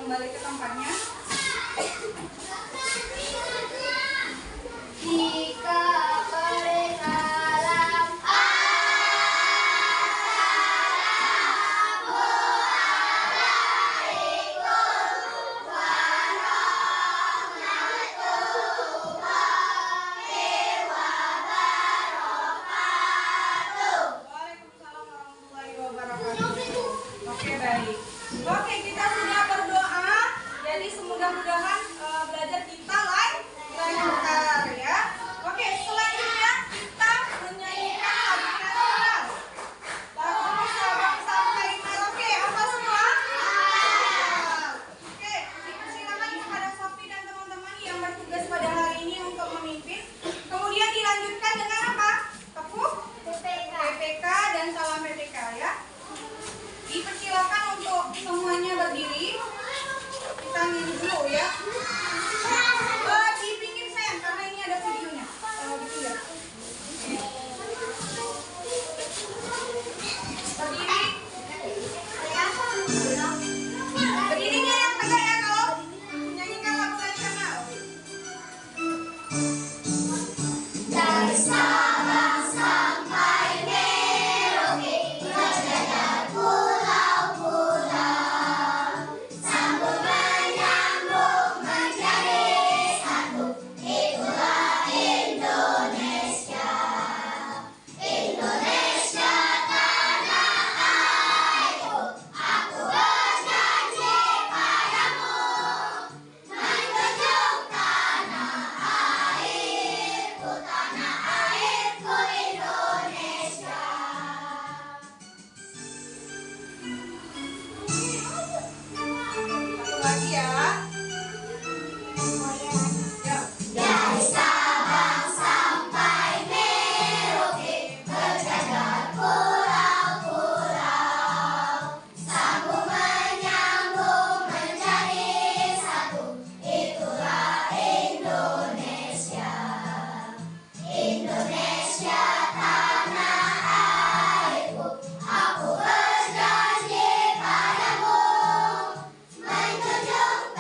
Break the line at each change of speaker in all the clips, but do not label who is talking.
kembali ke tempatnya. Jika bersalam Oke, baik. Oke, kita sudah berdoa. Jadi semoga-mogahan belajar kita lancar ya. Oke, selanjutnya kita menyanyikan lagu nasional. Lagu Sabang sampai Merauke. Apa semua? Oke, dipersilakan kepada Sofi dan teman-teman yang bertugas pada hari ini untuk memimpin. Kemudian dilanjutkan dengan apa? Tepuk PPK dan salam PPK ya. Dipersilakan untuk semuanya berdiri. Kita nyanyi dulu ya. Di pinggir sayang, karena ini ada videonya. Gitu ya. Berdiri. Berdirinya yang tegak ya kalau menyanyikan lagu nasional. Dari Sabang sampai Merauke, berjajar pulau-pulau, sambut menyambut menjadi satu. Itulah Indonesia, Indonesia tanah airku. Aku berjanji padamu, menjunjung tanah airku, tanah airku Indonesia. Satu lagi ya. Dari Sabang sampai Merauke, berjajar pulau-pulau, sambung menyambung menjadi satu. Itulah Indonesia, Indonesia tanah airku. Aku berjanji padamu, menjunjung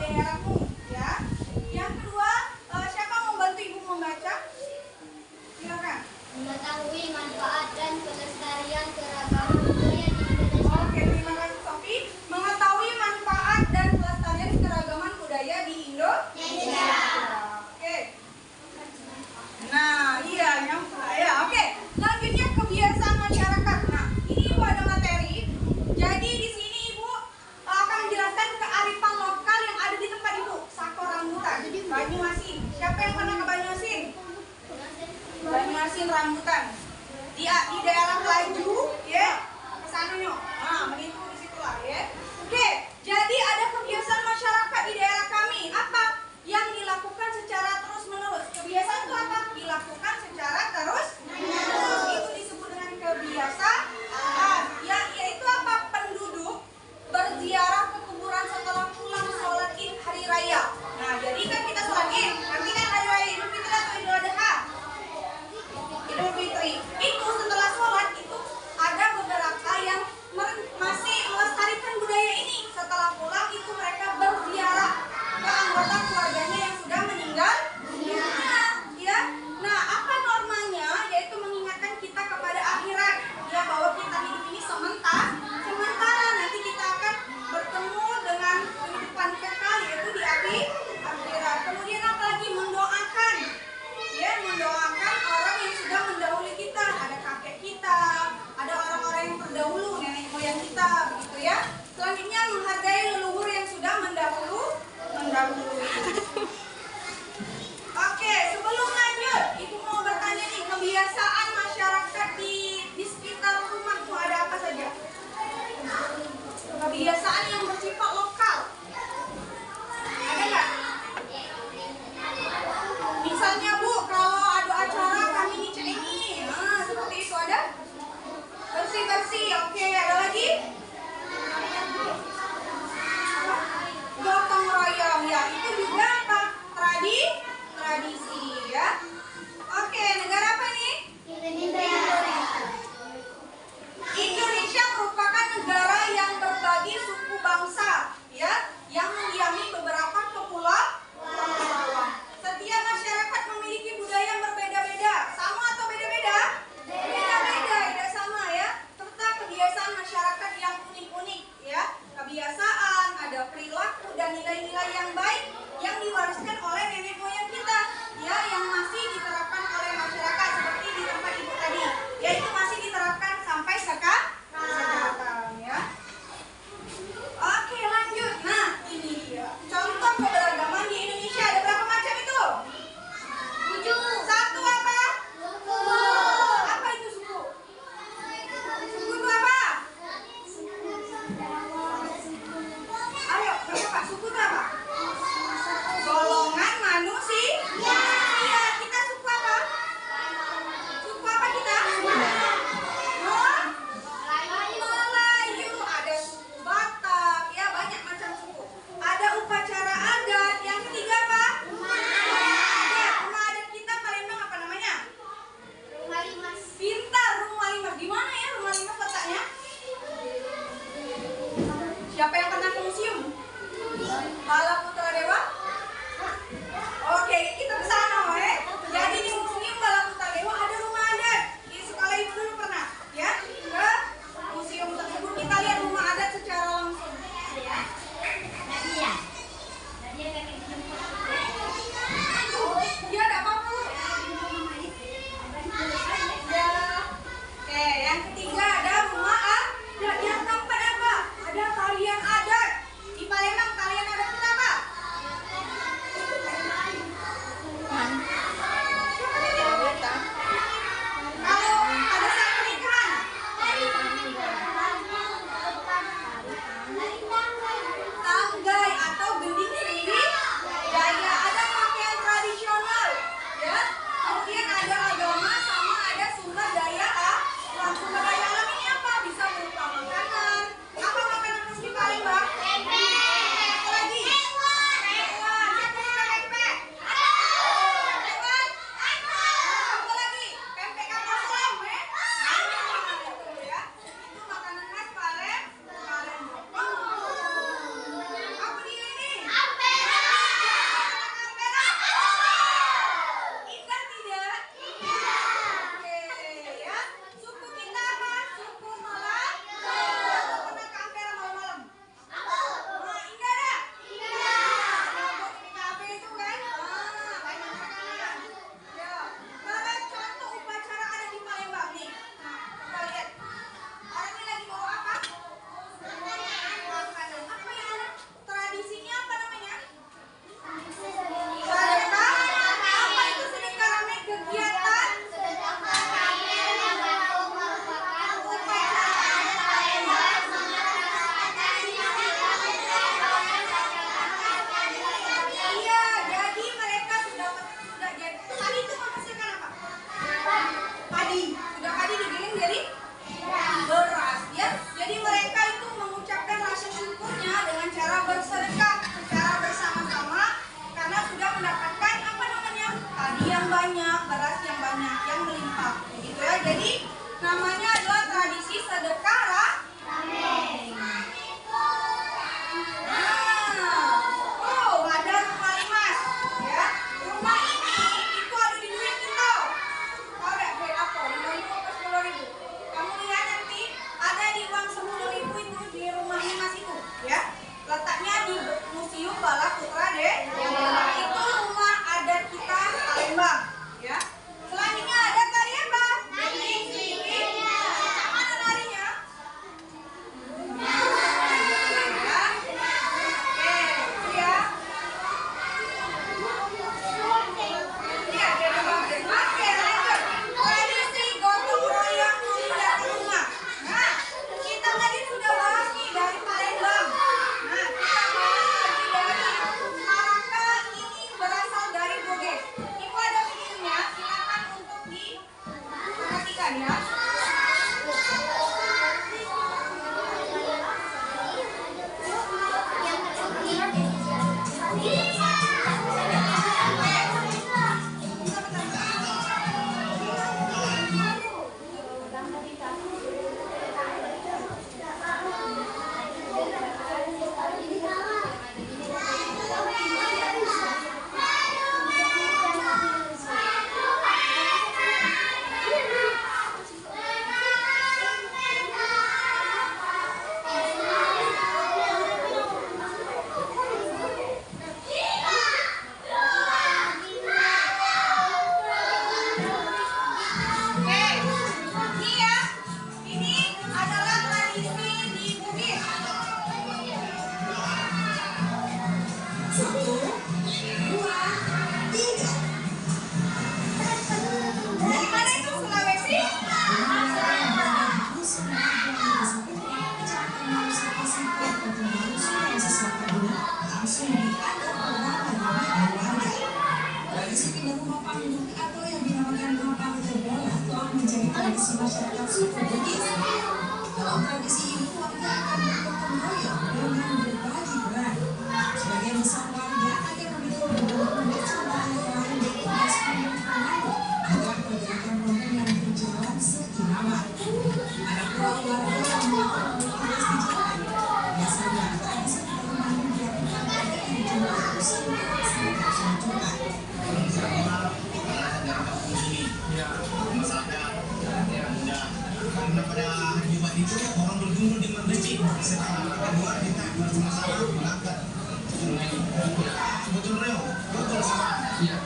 daerahmu, ya. Yang kedua, siapa mau bantu ibu membaca? Silakan.
Mengetahui manfaat dan pelestarian keragaman budaya di Indonesia.
Oke, terima kasih Sofi. Mengetahui manfaat dan pelestarian keragaman budaya di Indonesia. Oke. Nah, iya, ya. Oke. Lanjutnya kebiasaan masyarakat. Nah, ini ibu ada materi. Jadi di sini ibu akan menjelaskan kearifan lokal yang ada di tempat ibu. Sakor rambutan, Banyuasin. Siapa yang pernah ke Banyuasin? Banyuasin rambutan. Di daerah Laju, ya. Ke sana yuk. Nah, begitu di situlah, ya. Oke. Jadi ada kebiasaan masyarakat di daerah kami. Apa? Yang dilakukan secara terus-menerus. Kebiasaan itu apa? Dilakukan secara terus-menerus. Itu disebut dengan kebiasaan. Ya, yaitu apa? Penduduk berziarah ke kuburan setelah pulang sholat Id hari raya. Nah, jadi kan kita sholat Id. Nanti kan hari raya Idul Fitri atau Idul Adha? Idul Fitri. Itu setelah sholat itu ada beberapa yang masih melestarikan budaya ini. Setelah pulang itu mereka berziarah ke anggota keluarganya yang sudah meninggal dunia, ya. Nah, apa normanya? Yaitu mengingatkan kita kepada akhirat, ya, bahwa kita hidup ini sementara. Nanti kita akan bertemu dengan kehidupan kekal, yaitu di akhirat. Kemudian apalagi mendoakan, ya, mendoakan orang yang sudah mendahului kita. Ada kakek kita, ada orang-orang yang terdahulu, nenek moyang kita, begitu ya. Selanjutnya menghargai leluhur yang sudah mendahului. Oke, sebelum lanjut, ibu mau bertanya nih, kebiasaan masyarakat di sekitar rumahmu ada apa saja? Kebiasaan yang bersifat lokal. Ada nggak? Misalnya Bu, kalau ada acara kami nyicil ini, nah seperti itu ada? Bersih-bersih, oke. Ada lagi? Gotong royong, ya, itu juga apa? Tradisi, ya. Oke, negara apa nih? Indonesia merupakan negara yang berbagi suku bangsa, ya, yang mendiami beberapa kepulauan. Setiap masyarakat memiliki budaya yang berbeda-beda. Sama atau beda-beda? Beda-beda, tidak sama, ya. Serta kebiasaan masyarakat yang unik-unik, ya. Kebiasaan, ada perilaku dan nilai-nilai yang baik yang diwariskan oleh nenek moyang kita, ya, yang masih diterapkan oleh masyarakat seperti di tempat ibu tadi, yaitu masih diterapkan sampai sekarang, ya. Oke, lanjut. Nah, ini dia contoh keberagaman di Indonesia. Ada berapa macam itu? 7. Satu apa?
Suku.
Apa itu suku? Suku itu apa? Ayo, Pak, suku itu apa? Golongan manusia. Iya, kita suku apa? Suku apa kita? Melayu. Ada suku Batak, ya, banyak macam suku. Ada upacara adat. Yang ketiga apa? Rumah adat. Rumah adat kita Palembang apa namanya?
Rumah limas.
Pintar, rumah limas. Gimana ya rumah limas letaknya? Siapa yang pernah ke museum? Bala Putra Dewa? Oke, kita ke sana, Jadi di museum Bala Putra Dewa ada rumah adat. Di sekolah ibu dulu pernah, ya, ke museum tersebut. Kita lihat rumah adat secara langsung. Ya, ada apa-apa, Bu? Ya. Oke, yang ketiga ada rumah adat. Yang keempat apa? Ada tarian adat. Di Palembang tarian adat kita apa? Namanya adalah tradisi sedekah rame. Oh, ada rumah limas, ya. Rumah ini itu ada di duit kita. Tahu nggak berapa? 5.000 atau 10.000? Kamu lihat nanti ada di uang 10.000 itu di rumah limas itu, ya. Letaknya di Museum Bala Putra itu rumah adat kita Palembang, ya. Selanjutnya ada tari apa? Mana narinya?
Masyarakat suku Bugis. Dalam tradisi ini warga akan bergotong royong dengan berbagi peran. Sebagian besar warga akan memikul beberapa sementara yang lain bertugas memberi pengaruh agar pergerakan rombongan berjalan seirama. Ada pula warga yang melakukan tugas di jalan. Biasanya tradisi perlombaan dilakukan pada jumlah 9 juta.
Karena pada hari Jumat itu orang berkumpul di masjid. Setelah kedua kita bersama-sama melakukan betul Reo, betul sama. Iya.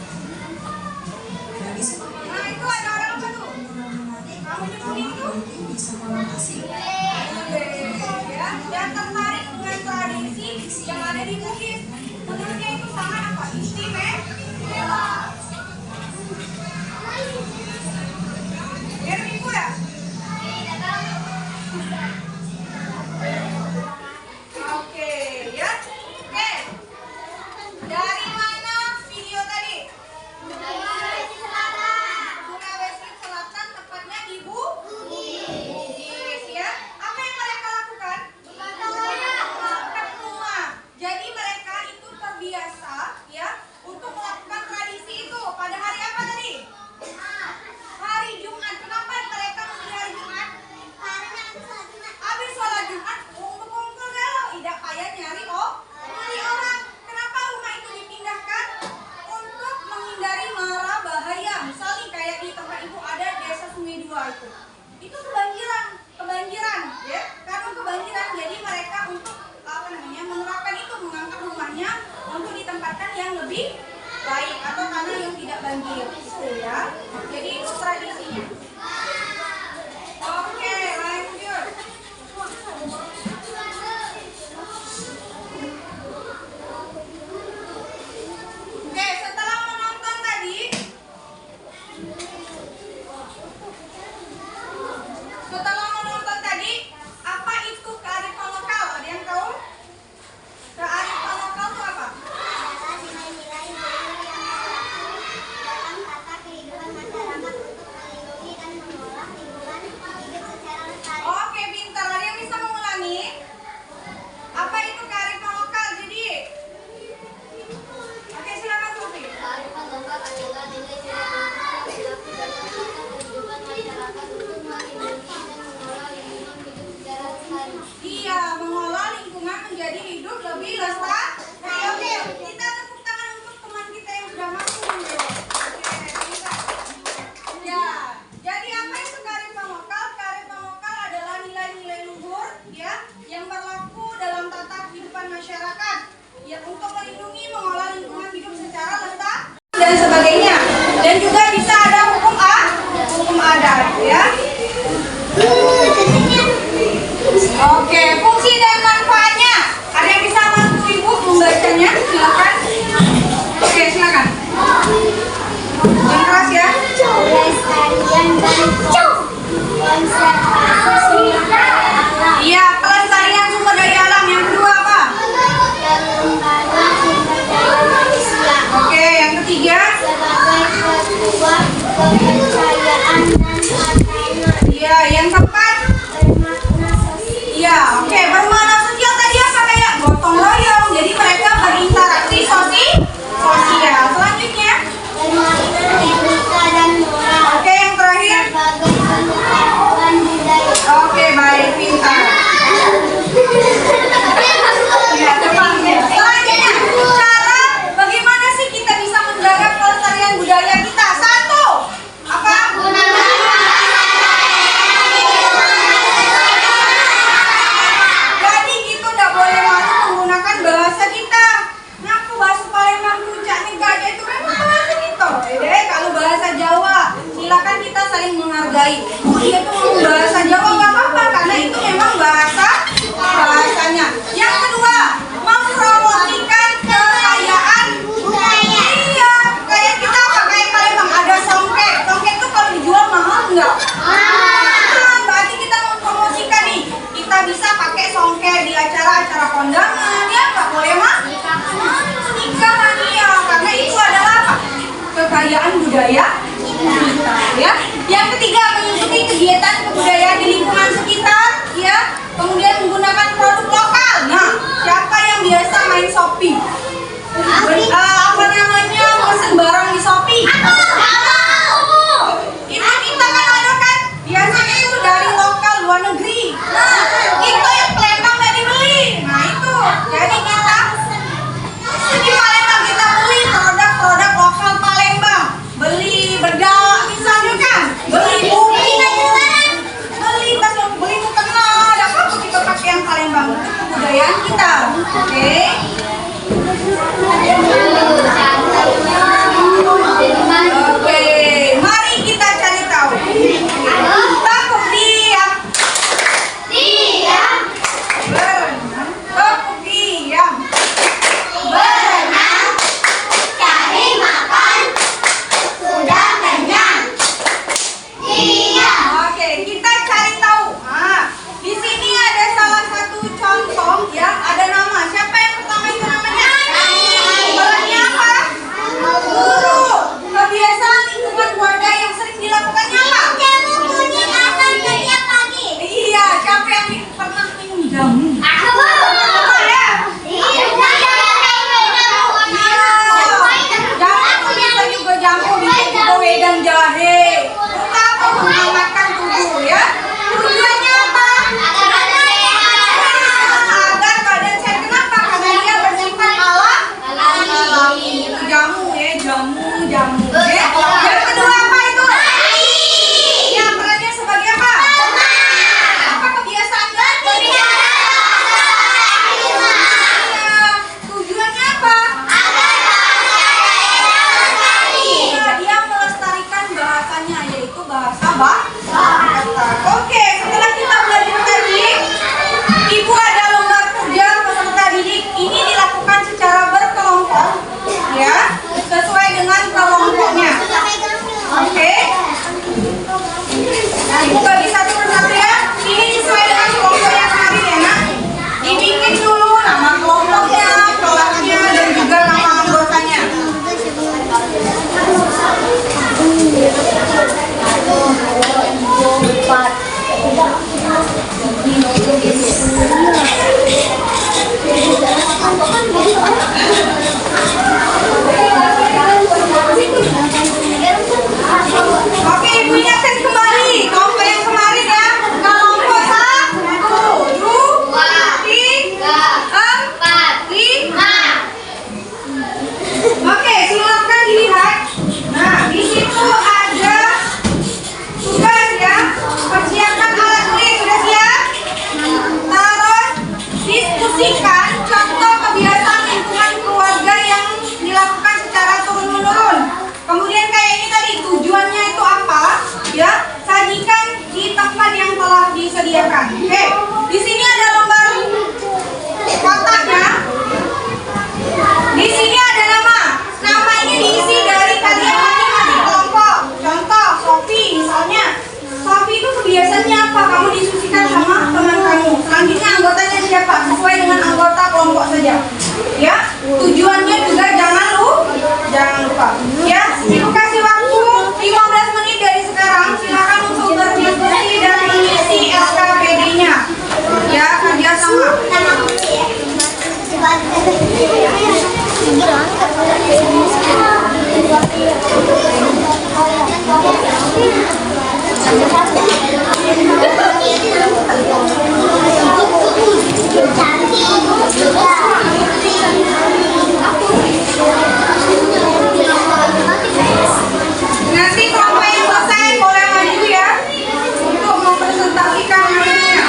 Nah itu ada orang apa tuh? Kamu nyebut itu?
Bisa melintasi.
Ya, yang tertarik dengan tradisi yang ada di Bugis. Menurutnya itu sangat apa? Istimewa. Biar minggu ya? Oke, ya. Oke. Dari mana video tadi? Sulawesi Selatan, tepatnya di Bugis, ya. Apa yang mereka lakukan? Gotong royong. Jadi mereka itu terbiasa, ya, untuk melakukan hidup lebih lestari. Oke, kita tepuk tangan untuk teman kita yang sudah masuk. Oke, bisa. Ya, jadi apa itu Karipang Lokal? Karipang Lokal adalah nilai-nilai luhur ya yang berlaku dalam tata kehidupan masyarakat ya untuk melindungi mengolah lingkungan hidup secara lestari dan sebagainya. Dan juga bisa ada hukum adat ya. Oke, fungsi dan manfaatnya. Ada yang bisa bantu Ibu membacanya? Silakan. Oke, silakan. Yang keras ya.
Pelestarian dan konservasi alam.
Iya, pelestarian sumber daya alam. Yang kedua apa?
Pengembangan sumber daya manusia.
Oke, yang ketiga.
Sebagai ketua kepercayaan dan agama.
Iya, yang keempat.
Bermakna sosial.
Iya, oke, bermakna sosial tadi apa kayak gotong royong. Jadi mereka berinteraksi sosial. Selanjutnya.
Bermakna etika dan moral.
Oke, yang terakhir.
Sebagai pengetahuan budaya.
Oke, baik, pintar. Ya, tepat. Selanjutnya, cara bagaimana sih kita bisa menjaga pelestarian budaya kita? Satu, apa? Jadi gitu tidak boleh malu menggunakan bahasa kita. Ngaku bahasa Palembang puncak nih gajah itu memang bahasa kita. Deh, kalau bahasa Jawa, silakan kita saling menghargai. Oh iya tuh ngomong bahasa Jawa nggak apa-apa karena itu memang bahasanya. Yang kedua, mempromosikan kekayaan budaya. Iya, kayak kita apa kayak Palembang ada songket. Songket itu kalau dijual mahal nggak? Berarti kita mempromosikan nih. Kita bisa pakai songket di acara-acara kondangan, ya nggak boleh mah? Nikahan ya, karena itu adalah apa? Kekayaan budaya kita, ya. Yang ketiga, menyusupi kegiatan kebudayaan di lingkungan sekitar, ya. Kemudian menggunakan produk lokal. Nah, siapa yang biasa main Shopee? Apa namanya? Pesen barang di Shopee. Itu kita kan ada kan? Biasanya itu dari lokal luar negeri. Nah, itu yang Palembang nggak dibeli. Nah itu, jadi kita di Palembang kita beli produk-produk lokal Palembang. Beli bedal misalnya kan, beli bumi beli bakso, beli mukena, ada apa kita pakai yang Palembang itu kebudayaan kita. Oke. Oke, mari kita cari tahu. Tepuk diam. Berenang. Tepuk diam.
Berenang, cari makan, sudah kenyang. Iya.
Oke, kita cari tahu. Nah, di sini ada salah satu contoh ya, ada nama. Siapa yang pertama sajikan contoh kebiasaan lingkungan keluarga yang dilakukan secara turun-menurun. Kemudian kayak ini tadi tujuannya itu apa? Ya, sajikan di tempat yang telah disediakan. Oke, di sini ada lembar kotaknya. Di sini ada nama. Nama ini diisi dari kalian masing-masing kelompok. Contoh, Sofi misalnya. Sofi itu kebiasaannya apa? Kamu disusikan sama teman kamu. Selanjutnya anggotanya siapa? Sesuai dengan anggota kelompok saja. Ya, tujuannya juga jangan lupa. Ya, Ibu kasih waktu 15 menit dari sekarang. Silakan untuk berdiskusi dan mengisi SKPD-nya. Ya, kerja sama. Nanti kelompok yang selesai boleh maju ya untuk mempresentasikan hasilnya.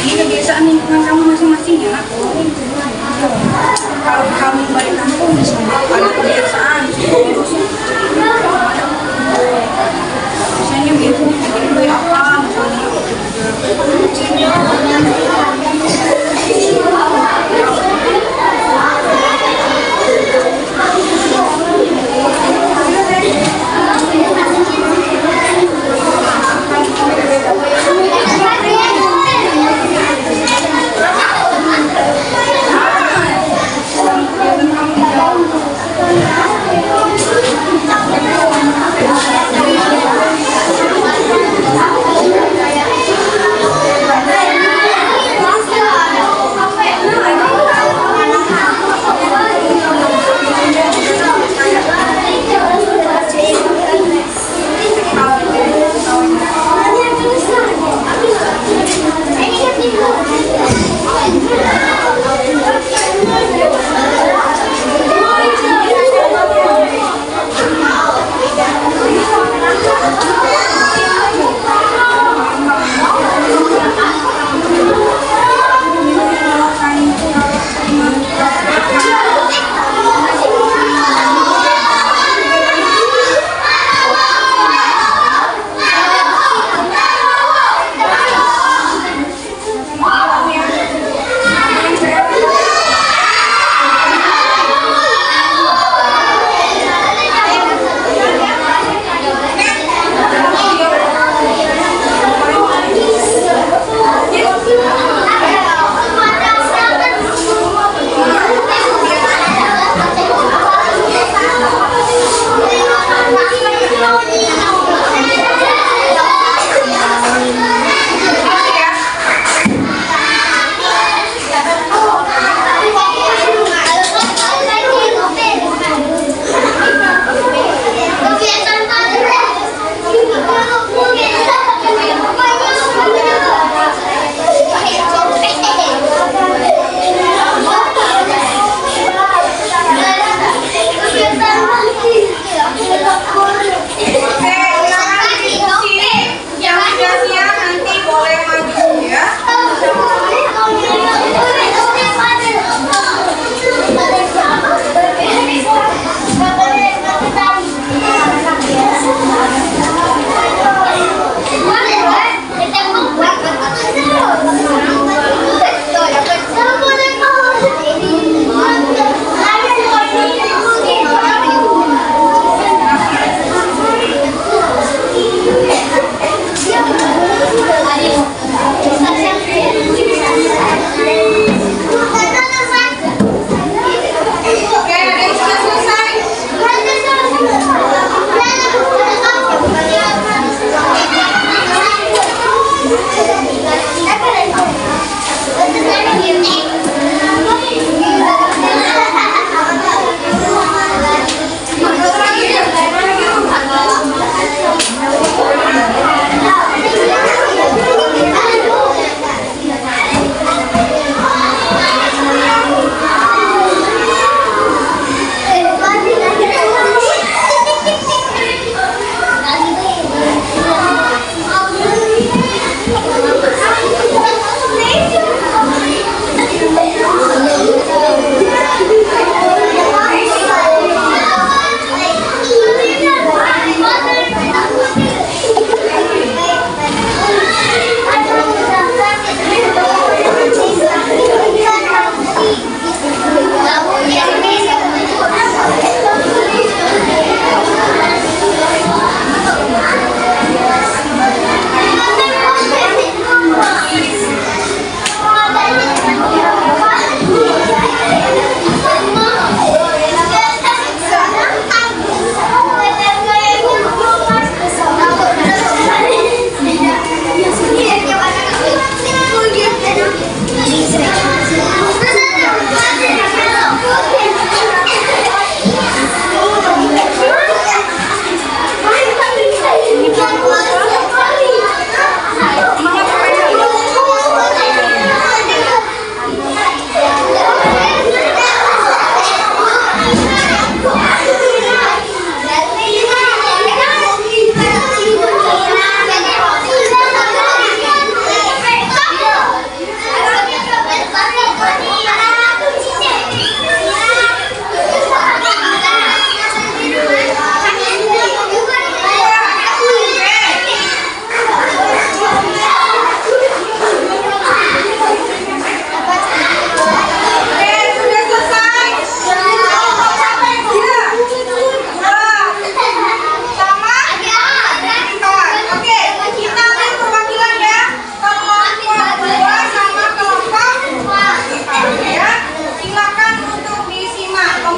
Ini kebiasaan lingkungan kamu masing-masing ya. Kalau kamu balik kampung bisa ada kebiasaan. Misalnya gitu, bikin kue apa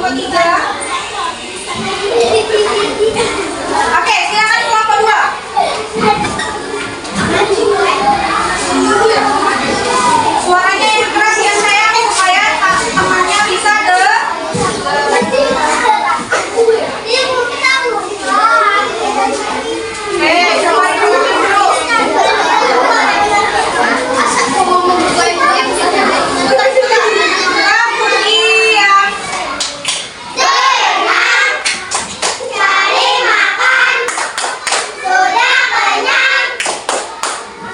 3. Oke, silakan kelompok 2. Suaranya yang keras ya sayang supaya temannya bisa coba dulu. Kemudian
Cari makan, sudah kenyang,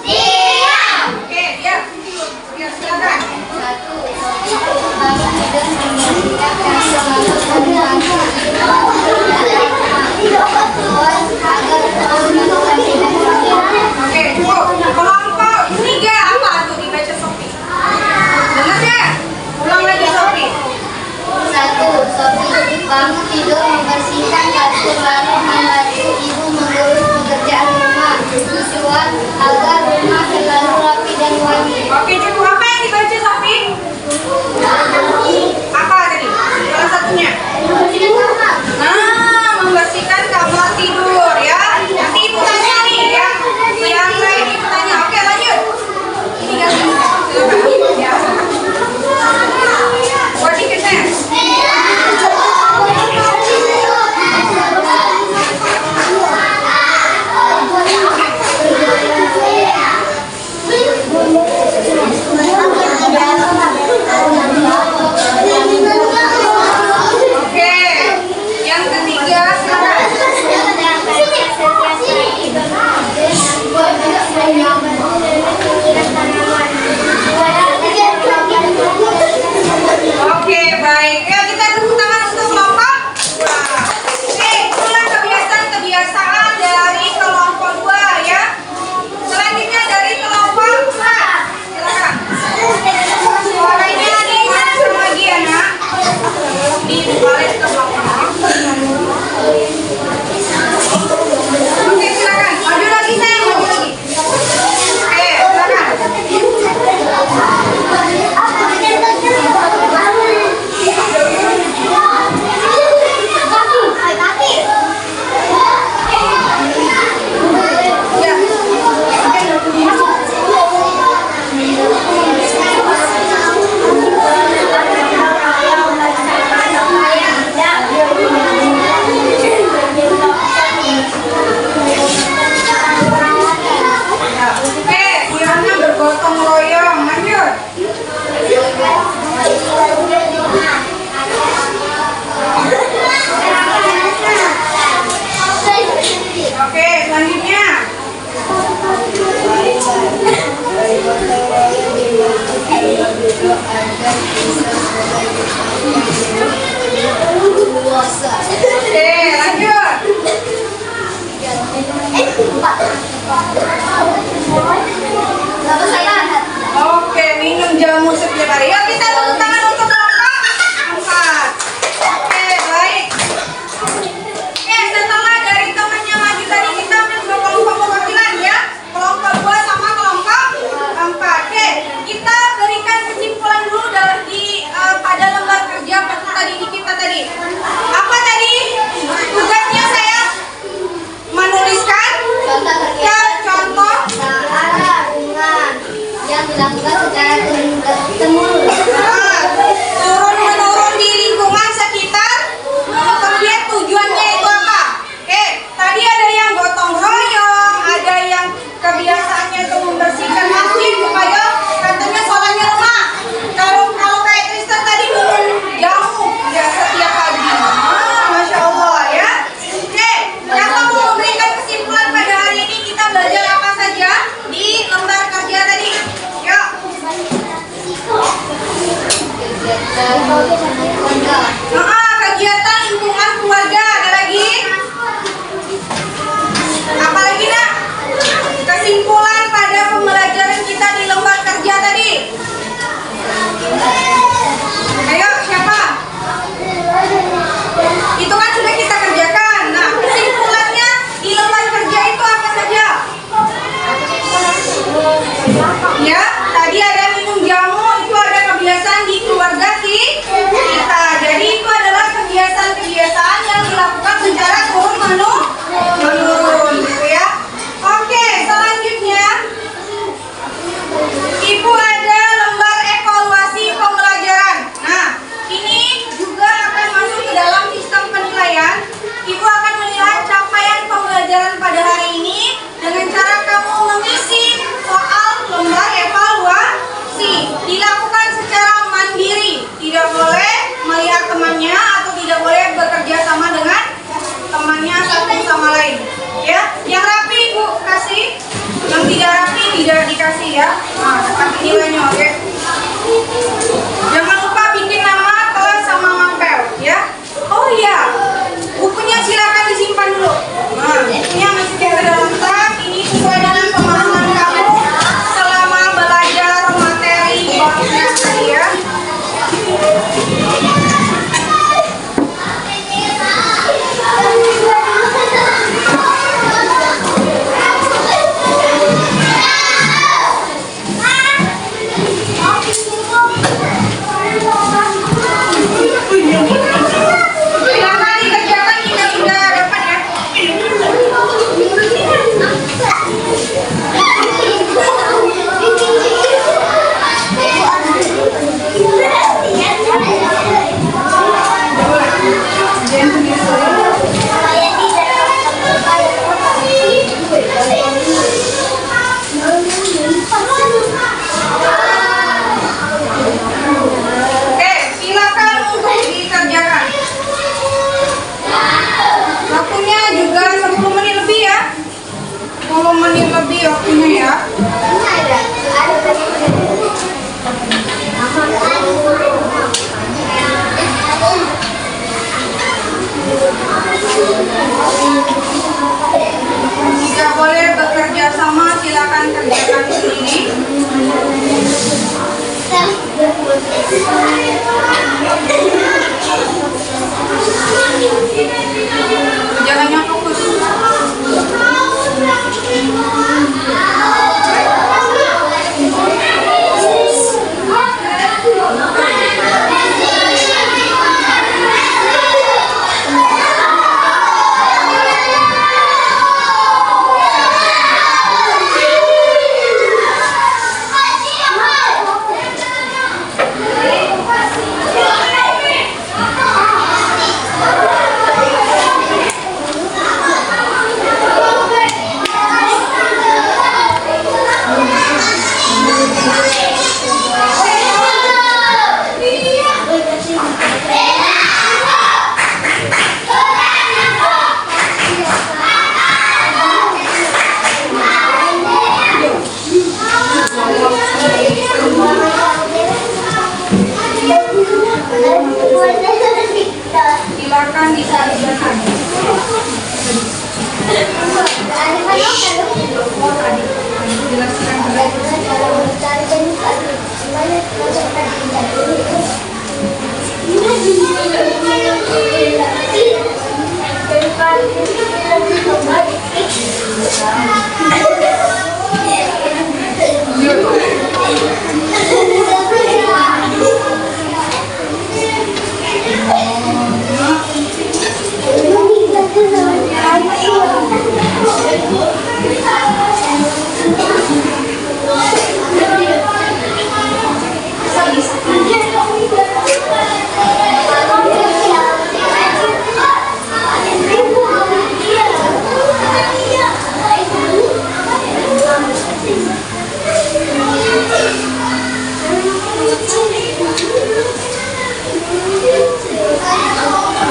diam.
oke, ya. Ya, silakan.
Satu, bangun tidur membersihkan dan selalu membantu agar teman-teman tidak sakit.
Oke, cukup. Kelompok 3 apa tuh dibaca Sofi? Dengar ya? Ulang lagi Sofi.
Satu, Sofi bangun tidur membersihkan kasur lalu membantu ibu mengurus pekerjaan rumah tujuan agar rumah selalu rapi dan wangi.
Oke, cukup. Apa yang dibaca Sofi? Apa tadi? Salah satunya. Nah, membersihkan kamar tidur ya. Nanti ibu tanya nih ya. Yang lain ibu tanya. Oke, lanjut. Ini ganti. Silakan. Ya. What did you say? temannya atau tidak boleh bekerja sama dengan temannya satu sama lain. Ya, yang rapi Ibu kasih, yang tidak rapi tidak dikasih ya. Nah, tapi nilainya oke. Jangan lupa bikin nama, kelas sama mapel ya. Oh iya, bukunya silakan disimpan dulu. Nah, bukunya masukin ke dalam tas. Ini sesuai dengan pemahaman kamu selama belajar materi banknya tadi ya. Silakan dikerjakan jika sudah dapat ya. Oke, silakan untuk dikerjakan. Waktunya juga 10 menit lebih ya. 10 menit lebih waktunya ya. Jika boleh bekerja sama, silakan kerjakan sendiri. Jalannya fokus. Silakan dikerjakan.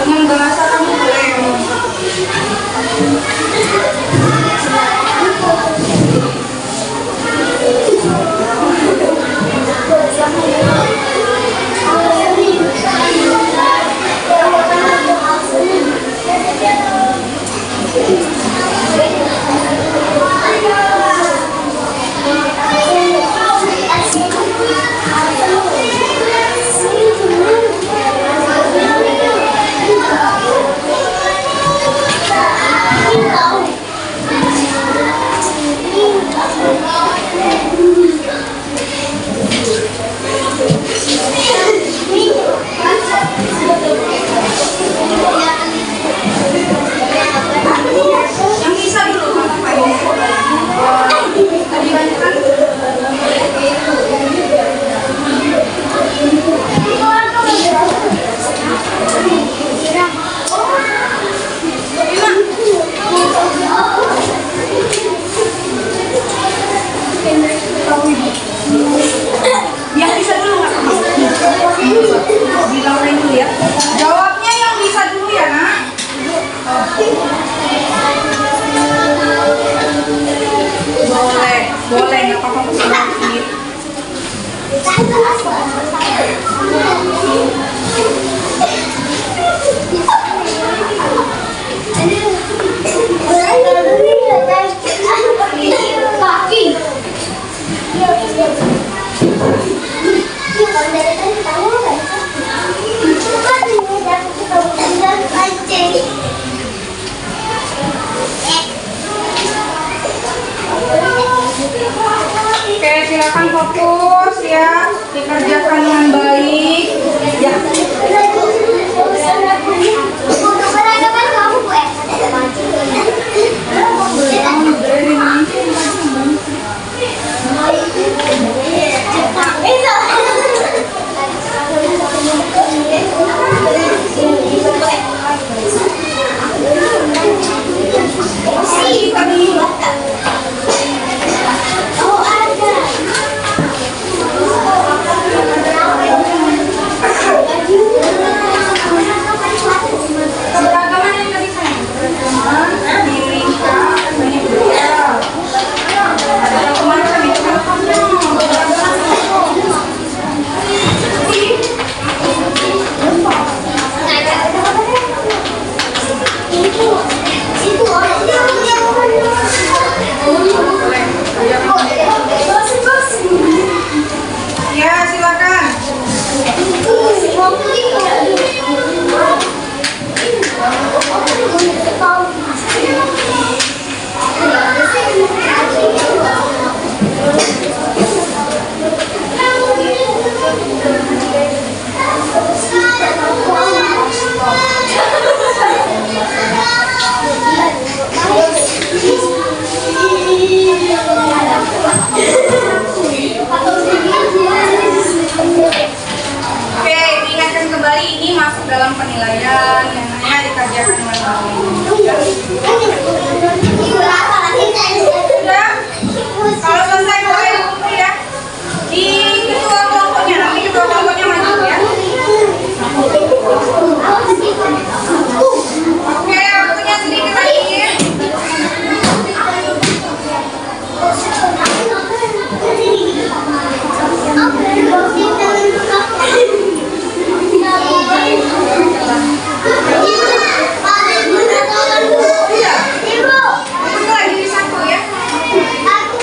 Dengan bahasa kamu boleh. Boleh, nggak apa-apa pesan lagi. Oke, silakan fokus ya, dikerjakan dengan baik. Ya. Keberagaman yang tadi saya keberagaman Bineka banyak budaya. Ada kemana nih? Ya, silakan. Oke, diingatkan kembali ini masuk dalam penilaian yang hanya dikerjakan dengan baik. Sudah? Kalau selesai boleh dulu ya. Di ketua kelompoknya, nanti ketua kelompoknya maju ya. Oke, waktunya sedikit lagi. Iya. Itu lagi di satu ya.
Aku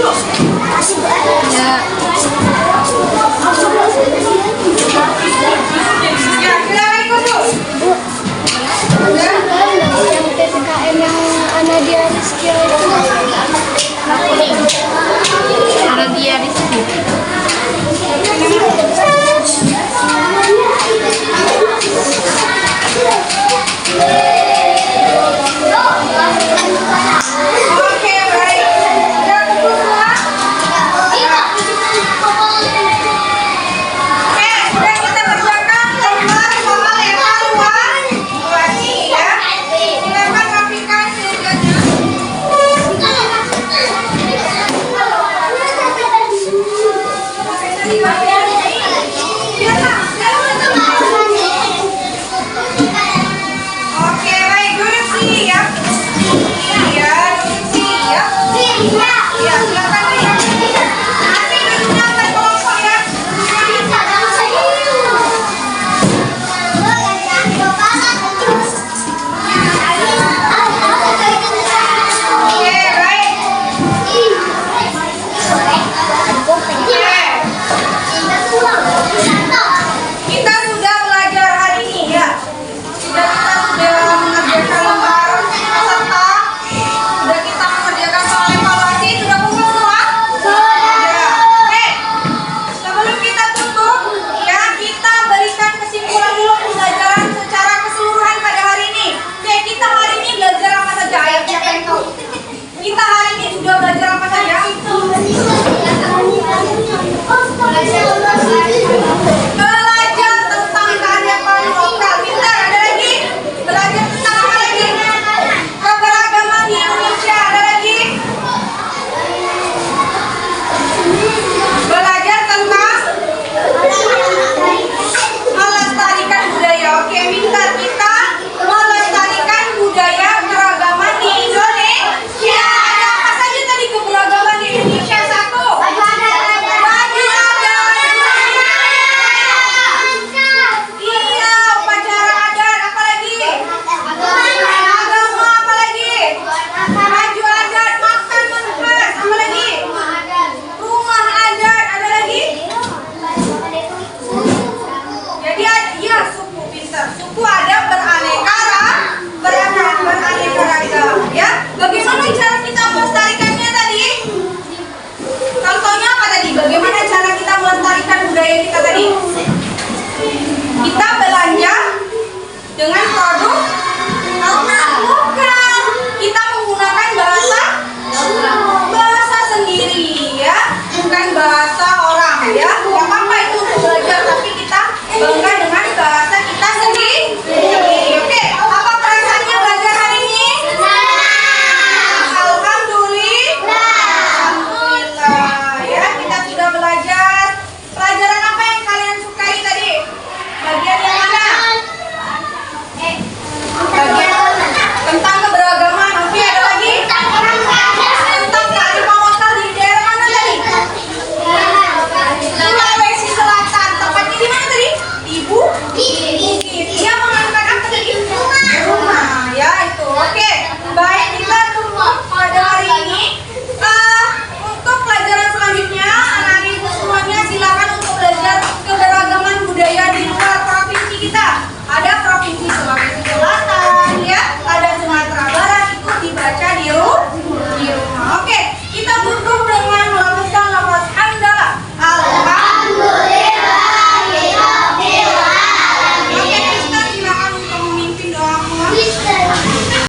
Ya, silakan ikut Bu.
Yang PPKM yang Anadia Rizky itu. Anadia Rizky.
Oke, baik. Sudah kumpul semua? Oke, sudah kita kerjakan gambar soal evaluasi ya. Silakan rapikan tugasnya. Oke, baik, duduk siap. Iya, duduk siap. Iya, silakan.